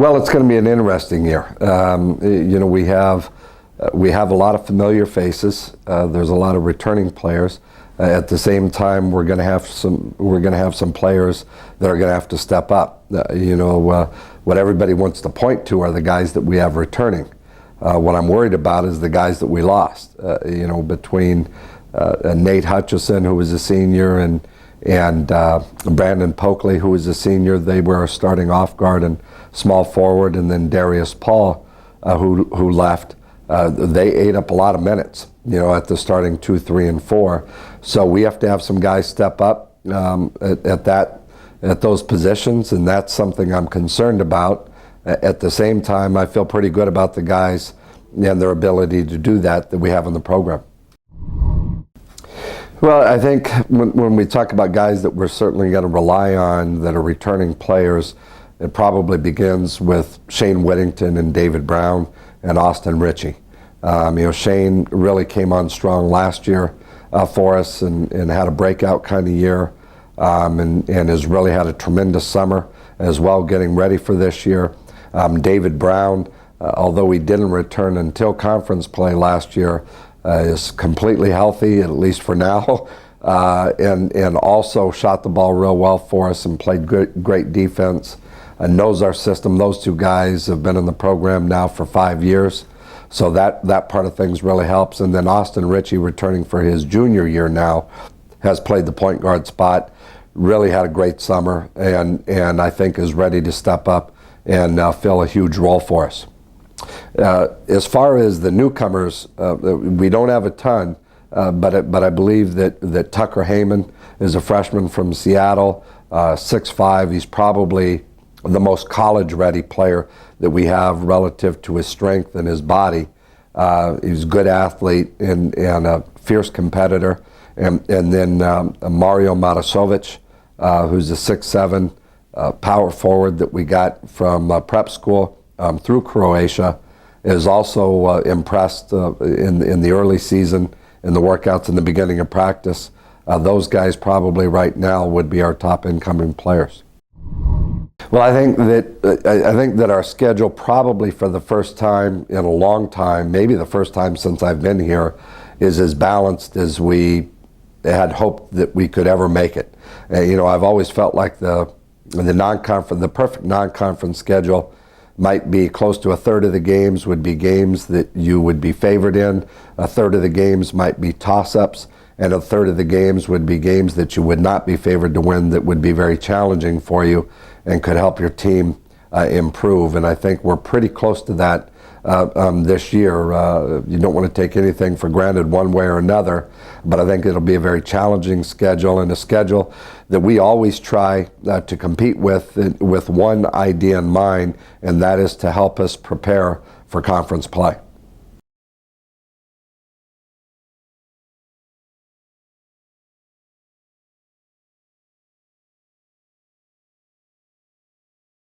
Well, it's going to be an interesting year. We have a lot of familiar faces. There's a lot of returning players. At the same time, we're going to have some players that are going to have to step up. What everybody wants to point to are the guys that we have returning. What I'm worried about is the guys that we lost. Between Nate Hutchison, who was a senior, and Brandon Pokley, who was a senior. They were starting off guard and small forward, and then Darius Paul, who left. They ate up a lot of minutes, at the starting 2, 3, and 4. So we have to have some guys step up at those positions, and that's something I'm concerned about. At the same time, I feel pretty good about the guys and their ability to do that we have in the program. Well, I think when we talk about guys that we're certainly going to rely on that are returning players, it probably begins with Shane Whittington and David Brown and Austin Ritchie. Shane really came on strong last year for us and had a breakout kind of year and has really had a tremendous summer as well, getting ready for this year. David Brown, although he didn't return until conference play last year, is completely healthy, at least for now, and also shot the ball real well for us and played great defense and knows our system. Those two guys have been in the program now for 5 years, so that part of things really helps. And then Austin Ritchie, returning for his junior year now, has played the point guard spot, really had a great summer, and I think is ready to step up and fill a huge role for us. As far as the newcomers, we don't have a ton, but I believe that Tucker Heyman is a freshman from Seattle, 6'5". He's probably the most college-ready player that we have relative to his strength and his body. He's a good athlete and a fierce competitor. And then Mario Matasovic, who's a 6'7", power forward that we got from prep school through Croatia, is also impressed in the early season, in the workouts in the beginning of practice. Those guys probably right now would be our top incoming players. Well, I think that our schedule probably for the first time in a long time, maybe the first time since I've been here, is as balanced as we had hoped that we could ever make it. I've always felt like the perfect non-conference schedule might be close to a third of the games would be games that you would be favored in, a third of the games might be toss-ups, and a third of the games would be games that you would not be favored to win, that would be very challenging for you and could help your team improve. And I think we're pretty close to that this year. You don't want to take anything for granted one way or another, but I think it'll be a very challenging schedule, and a schedule that we always try to compete with one idea in mind, and that is to help us prepare for conference play.